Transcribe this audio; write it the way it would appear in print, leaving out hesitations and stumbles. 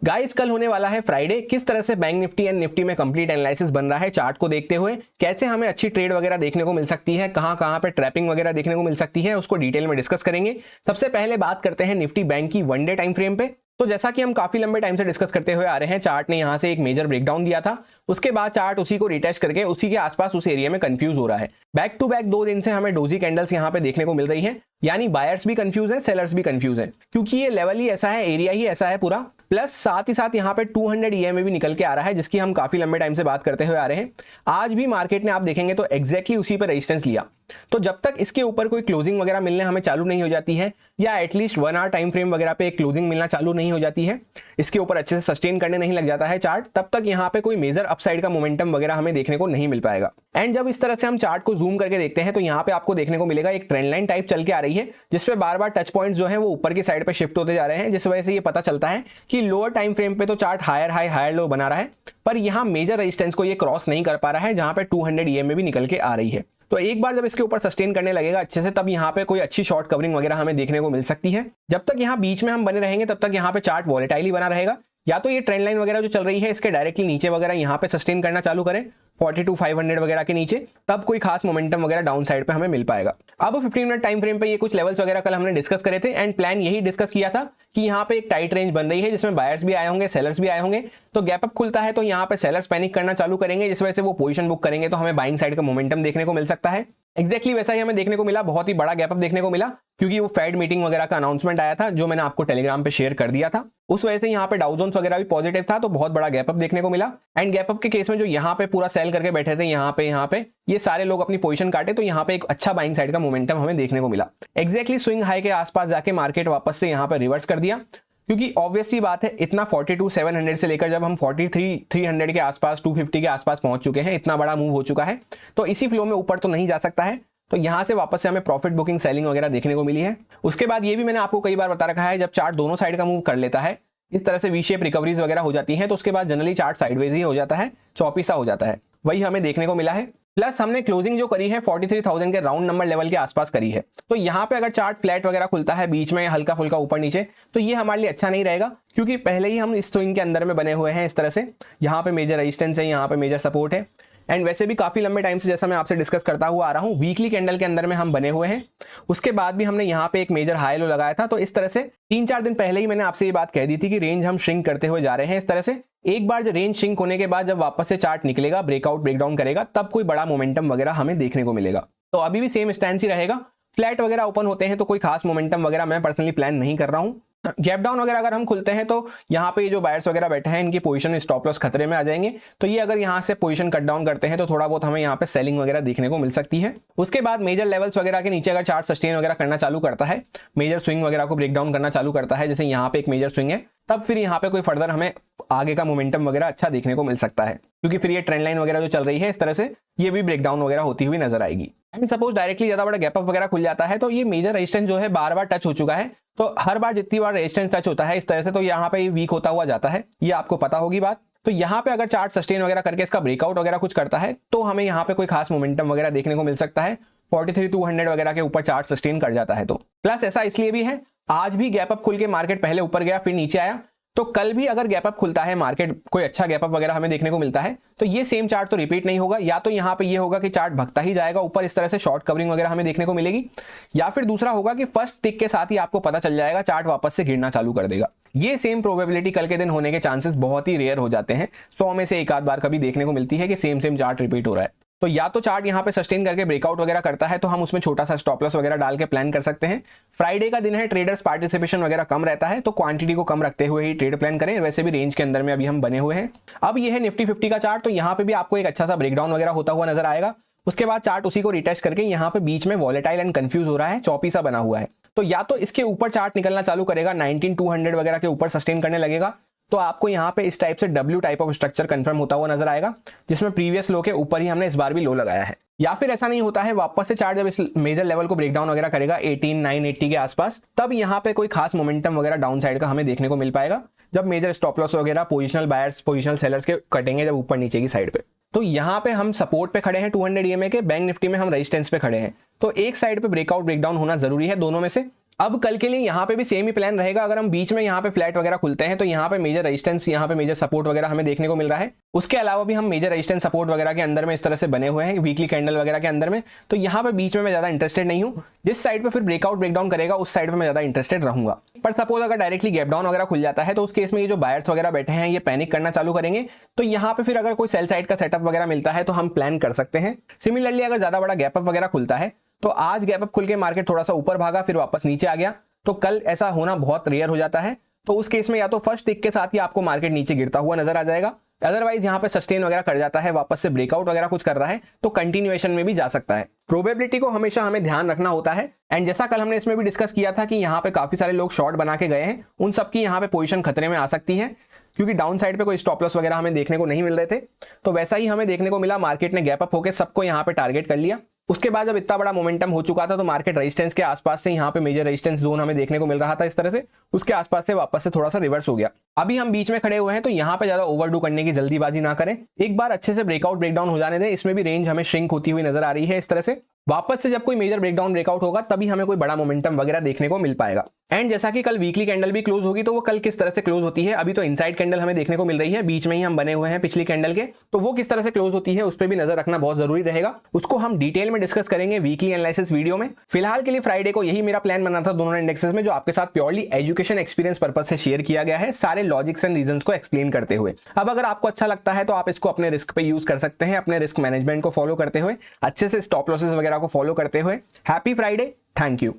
Guys कल होने वाला है फ्राइडे। किस तरह से बैंक निफ्टी एंड निफ्टी में कंप्लीट एनालिसिस बन रहा है चार्ट को देखते हुए, कैसे हमें अच्छी ट्रेड वगैरह देखने को मिल सकती है, कहां कहां पे ट्रैपिंग वगैरह देखने को मिल सकती है, उसको डिटेल में डिस्कस करेंगे। सबसे पहले बात करते हैं निफ्टी बैंक की वन डे टाइम फ्रेम पे। तो जैसा कि हम काफी लंबे टाइम से डिस्कस करते हुए आ रहे हैं, चार्ट ने यहां से एक मेजर ब्रेकडाउन दिया था, उसके बाद चार्ट उसी को रिटेस्ट करके उसी के आसपास उस एरिया में कंफ्यूज हो रहा है। बैक टू बैक 2 दिन से हमें डोजी कैंडल्स यहां पे देखने को मिल रही है, यानी बायर्स भी कंफ्यूज है, सेलर्स भी कंफ्यूज है, क्योंकि ये लेवल ही ऐसा है, एरिया ही ऐसा है पूरा। प्लस साथ ही साथ यहाँ पे 200 EMA भी निकल के आ रहा है, जिसकी हम काफी लंबे टाइम से बात करते हुए आ रहे हैं। आज भी मार्केट ने आप देखेंगे तो एग्जैक्टली उसी पर रेजिस्टेंस लिया। तो जब तक इसके ऊपर कोई क्लोजिंग वगैरह मिलने हमें चालू नहीं हो जाती है, या एटलीस्ट 1 आवर टाइम फ्रेम वगैरह पे एक क्लोजिंग मिलना चालू नहीं हो जाती है, इसके ऊपर अच्छे से सस्टेन करने नहीं लग जाता है चार्ट, तब तक यहाँ पे कोई मेजर अपसाइड का मोमेंटम वगैरह हमें देखने को नहीं मिल पाएगा। एंड जब इस तरह से हम चार्ट को जूम करके देखते हैं तो यहाँ पे आपको देखने को मिलेगा एक ट्रेंड लाइन टाइप चल के आ रही है, जिसपे बार बार टच पॉइंट्स जो है वो ऊपर की साइड पे शिफ्ट होते जा रहे हैं, जिस वजह से ये पता चलता है कि लोअर टाइम फ्रेम पे तो chart higher high higher low बना रहा है, पर यहाँ मेजर रेजिस्टेंस को ये क्रॉस नहीं कर पा रहा है, जहां पे 200 EMA भी निकल के आ रही है। तो एक बार जब इसके ऊपर सस्टेन करने लगेगा अच्छे से, तब यहाँ पे कोई अच्छी शॉर्ट कवरिंग वगैरह हमें देखने को मिल सकती है। जब तक यहाँ बीच में हम बने रहेंगे तब तक यहाँ पे चार्ट वॉलेटाइल बना रहेगा, या तो ये ट्रेंड लाइन वगैरह जो चल रही है इसके डायरेक्टली नीचे वगैरह यहाँ पे सस्टेन करना चालू करें 42,500 वगैरह के नीचे, तब कोई खास मोमेंटम वगैरह डाउन साइड पे हमें मिल पाएगा। अब 15 मिनट टाइम फ्रेम पे ये कुछ लेवल्स वगैरह कल हमने डिस्कस करे थे, एंड प्लान यही डिस्कस किया था कि यहाँ पे एक टाइट रेंज बन रही है, जिसमें बायर्स भी आए होंगे, सेलर्स भी आए होंगे। तो गैप अप खुलता है तो यहाँ पे सेलर्स पैनिक करना चालू करेंगे, जिस वजह से वो पोजीशन बुक करेंगे, तो हमें बाइंग साइड का मोमेंटम देखने को मिल सकता है। एक्जैक्टली वैसा ही हमें देखने को मिला, बहुत ही बड़ा गैप अप देखने को मिला, क्योंकि वो फेड मीटिंग वगैरह का अनाउंसमेंट आया था जो मैंने आपको टेलीग्राम पे शेयर कर दिया था। उस वजह से यहाँ पे डाउ जोन्स वगैरह भी पॉजिटिव था, तो बहुत बड़ा गैप अप देखने को मिला। एंड गैप अप के केस में जो यहाँ पे पूरा सेल करके बैठे थे, यहाँ पे ये सारे लोग अपनी पोजीशन काटे, तो यहाँ पे एक अच्छा बाइंग साइड का मोमेंटम हमें देखने को मिला। एक्जैक्टली स्विंग हाई के आसपास जाके मार्केट वापस से यहाँ पे रिवर्स कर दिया, क्योंकि ऑब्वियस सी बात है, इतना 42,700 से लेकर जब हम 43,300 के आसपास 250 के आसपास पहुंच चुके हैं, इतना बड़ा मूव हो चुका है, तो इसी फ्लो में ऊपर तो नहीं जा सकता है। तो यहां से वापस से हमें प्रॉफिट बुकिंग सेलिंग वगैरह देखने को मिली है। उसके बाद ये भी मैंने आपको कई बार बता रखा है, जब चार्ट दोनों साइड का मूव कर लेता है, इस तरह से वी शेप रिकवरीज वगैरह हो जाती हैं, तो उसके बाद जनरली चार्ट साइडवेज ही हो जाता है, चौपी सा हो जाता है, वही हमें देखने को मिला है। प्लस हमने क्लोजिंग जो करी है 43,000 के राउंड नंबर लेवल के आसपास करी है, तो यहाँ पे अगर चार्ट फ्लैट वगैरह खुलता है बीच में हल्का फुल्का ऊपर नीचे, तो ये हमारे लिए अच्छा नहीं रहेगा, क्योंकि पहले ही हम इस स्विंग के अंदर में बने हुए हैं इस तरह से। यहाँ पे मेजर रेजिस्टेंस है, यहाँ पे मेजर सपोर्ट है, एंड वैसे भी काफी लंबे टाइम से, जैसा मैं आपसे डिस्कस करता हुआ आ रहा हूं, वीकली कैंडल के अंदर में हम बने हुए हैं। उसके बाद भी हमने यहाँ पे एक मेजर हाई लो लगाया था, तो इस तरह से 3-4 दिन पहले ही मैंने आपसे ये बात कह दी थी कि रेंज हम श्रिंक करते हुए जा रहे हैं। इस तरह से एक बार जो रेंज श्रिंक होने के बाद जब वापस से चार्ट निकलेगा, ब्रेकआउट ब्रेकडाउन करेगा, तब कोई बड़ा मोमेंटम वगैरह हमें देखने को मिलेगा। तो अभी भी सेम स्टैंड ही रहेगा, फ्लैट वगैरह ओपन होते हैं तो कोई खास मोमेंटम वगैरह मैं पर्सनली प्लान नहीं कर रहा हूं। गैप डाउन वगैरह अगर हम खुलते हैं तो यहाँ पे जो बायर्स वगैरह बैठे हैं, इनकी पोजीशन स्टॉप लॉस खतरे में आ जाएंगे, तो ये अगर यहाँ से पोजीशन कट डाउन करते हैं तो थोड़ा बहुत हमें यहाँ पे सेलिंग वगैरह देखने को मिल सकती है। उसके बाद मेजर लेवल्स वगैरह के नीचे अगर चार्ट सस्टेन वगैरह करना चालू करता है, मेजर स्विंग वगैरह को ब्रेक डाउन करना चालू करता है, जैसे यहाँ पे एक मेजर स्विंग है, तब फिर यहाँ पे कोई फर्दर हमें आगे का मोमेंटम वगैरह अच्छा देखने को मिल सकता है, क्योंकि फिर ये ट्रेंड लाइन वगैरह जो चल रही है इस तरह से, ये भी ब्रेकडाउन वगैरह होती हुई नजर आएगी। एंड सपोज डायरेक्टली ज्यादा बड़ा गैप अप वगैरह खुल जाता है, तो ये मेजर रेजिस्टेंस जो है बार बार टच हो चुका है, तो हर बार जितनी बार रेजिस्टेंस टच होता है इस तरह से, तो यहाँ पे वीक होता हुआ जाता है, ये आपको पता होगी बात। तो यहाँ पे अगर चार्ट सस्टेन वगैरह करके इसका ब्रेकआउट वगैरह कुछ करता है, तो हमें यहाँ पे कोई खास मोमेंटम वगैरह देखने को मिल सकता है। 43,200 वगैरह के ऊपर चार्ट सस्टेन कर जाता है तो। प्लस ऐसा इसलिए भी है, आज भी गैप अप खुल के मार्केट पहले ऊपर गया फिर नीचे आया, तो कल भी अगर गैप अप खुलता है, मार्केट कोई अच्छा गैप अप वगैरह हमें देखने को मिलता है, तो ये सेम चार्ट तो रिपीट नहीं होगा। या तो यहाँ पे ये होगा कि चार्ट भगता ही जाएगा ऊपर, इस तरह से शॉर्ट कवरिंग वगैरह हमें देखने को मिलेगी, या फिर दूसरा होगा कि फर्स्ट टिक के साथ ही आपको पता चल जाएगा चार्ट वापस से गिरना चालू कर देगा। ये सेम प्रोबेबिलिटी कल के दिन होने के चांसेस बहुत ही रेयर हो जाते हैं, 100 में से एक आध बार कभी देखने को मिलती है कि सेम चार्ट रिपीट हो रहा है। तो या तो चार्ट यहाँ पे सस्टेन करके ब्रेकआउट वगैरह करता है, तो हम उसमें छोटा सा स्टॉप लॉस वगैरह डाल के प्लान कर सकते हैं। फ्राइडे का दिन है, ट्रेडर्स पार्टिसिपेशन वगैरह कम रहता है, तो क्वांटिटी को कम रखते हुए ही ट्रेड प्लान करें। वैसे भी रेंज के अंदर में अभी हम बने हुए हैं। अब ये है निफ्टी 50 का चार्ट, तो यहाँ पे भी आपको एक अच्छा सा ब्रेकडाउन वगैरह होता हुआ नजर आएगा। उसके बाद चार्ट उसी को रिटेस्ट करके यहाँ पे बीच में वॉलेटाइल एंड कंफ्यूज हो रहा है, चौपी सा बना हुआ है, तो या तो इसके ऊपर चार्ट निकलना चालू करेगा, 19,200 वगैरह के ऊपर सस्टेन करने लगेगा, तो आपको यहाँ पे इस टाइप से W type of structure confirm होता हुआ नजर आएगा, जिसमें प्रीवियस लो के ऊपर ही हमने इस बार भी लो लगाया है। या फिर ऐसा नहीं होता है, वापस से चार्ट जब इस मेजर लेवल को ब्रेकडाउन वगैरह करेगा 18,980 के आसपास, तब यहाँ पे कोई खास मोमेंटम वगैरह डाउन साइड का हमें देखने को मिल पाएगा, जब मेजर स्टॉप लॉस वगैरह पोजिशनल बायर्स पोजिशनल सेलर्स के कटेंगे जब ऊपर नीचे की साइड पे। तो यहाँ पे हम सपोर्ट पे खड़े हैं 200 EMA के, बैंक निफ्टी में हम रेजिस्टेंस पे खड़े हैं, तो एक साइड पे ब्रेकआउट ब्रेकडाउन होना जरूरी है दोनों में से। अब कल के लिए यहाँ पे भी सेम ही प्लान रहेगा। अगर हम बीच में यहाँ पे फ्लैट वगैरह खुलते हैं तो यहाँ पे मेजर रेजिस्टेंस, यहाँ पे मेजर सपोर्ट वगैरह हमें देखने को मिल रहा है। उसके अलावा भी हम मेजर रेजिस्टेंस सपोर्ट वगैरह के अंदर में इस तरह से बने हुए हैं वीकली कैंडल वगैरह के अंदर में। तो यहाँ पे बीच में मैं ज्यादा इंटरेस्टेड नहीं हूँ। जिस साइड पे फिर ब्रेकआउट ब्रेकडाउन करेगा उस साइड पे मैं ज्यादा इंटरेस्टेड रहूंगा। पर सपोज अगर डायरेक्टली गैप डाउन वगैरह खुल जाता है तो उस केस में ये जो बायर्स वगैरह बैठे हैं ये पैनिक करना चालू करेंगे। तो यहाँ पे फिर अगर कोई सेल साइड का सेटअप वगैरह मिलता है तो हम प्लान कर सकते हैं। सिमिलरली अगर ज्यादा बड़ा गैप अप वगैरह खुलता है तो आज गैप अप खुल के मार्केट थोड़ा सा ऊपर भागा फिर वापस नीचे आ गया, तो कल ऐसा होना बहुत रेयर हो जाता है। तो उस केस में या तो फर्स्ट टिक के साथ ही आपको मार्केट नीचे गिरता हुआ नजर आ जाएगा, अदरवाइज यहाँ पे सस्टेन वगैरह कर जाता है, वापस से ब्रेकआउट वगैरह कुछ कर रहा है तो कंटिन्यूएशन में भी जा सकता है। प्रोबेबिलिटी को हमेशा हमें ध्यान रखना होता है। एंड जैसा कल हमने इसमें भी डिस्कस किया था कि यहाँ पे काफी सारे लोग शॉर्ट बना के गए हैं, उन सबकी यहाँ पे पोजीशन खतरे में आ सकती है क्योंकि डाउन साइड पे कोई स्टॉप लॉस वगैरह हमें देखने को नहीं मिल रहे थे। तो वैसा ही हमें देखने को मिला, मार्केट ने गैप अप होकर सबको यहाँ पे टारगेट कर लिया। उसके बाद जब इतना बड़ा मोमेंटम हो चुका था तो मार्केट रेजिस्टेंस के आसपास से यहाँ पे मेजर रेजिस्टेंस जोन हमें देखने को मिल रहा था इस तरह से, उसके आसपास से वापस से थोड़ा सा रिवर्स हो गया। अभी हम बीच में खड़े हुए हैं तो यहाँ पे ज्यादा ओवरडू करने की जल्दीबाजी ना करें, एक बार अच्छे से ब्रेकआउट ब्रेकडाउन हो जाने दें। इसमें भी रेंज हमें श्रिंक होती हुई नजर आ रही है इस तरह से। वापस से जब कोई मेजर ब्रेकडाउन ब्रेकआउट होगा तभी हमें कोई बड़ा मोमेंटम वगैरह देखने को मिल पाएगा। एंड जैसा कि कल वीकली कैंडल भी क्लोज होगी तो वो कल किस तरह से क्लोज होती है, अभी तो इनसाइड कैंडल हमें देखने को मिल रही है, बीच में ही हम बने हुए हैं पिछली कैंडल के, तो वो किस तरह से क्लोज होती है उस पर भी नजर रखना बहुत जरूरी रहेगा। उसको हम डिटेल में डिस्कस करेंगे वीकली एनालिसिस वीडियो में। फिलहाल के लिए फ्राइडे को यही मेरा प्लान बना था दोनों इंडेक्सेस में, जो आपके साथ प्योरली एजुकेशन एक्सपीरियंस पर्पज से शेयर किया गया है, सारे लॉजिक्स एंड रीजंस को एक्सप्लेन करते हुए। अब अगर आपको अच्छा लगता है तो आप इसको अपने रिस्क पे यूज कर सकते हैं, अपने रिस्क मैनेजमेंट को फॉलो करते हुए, अच्छे से स्टॉप लॉसेस वगैरह को फॉलो करते हुए। Happy Friday, thank you.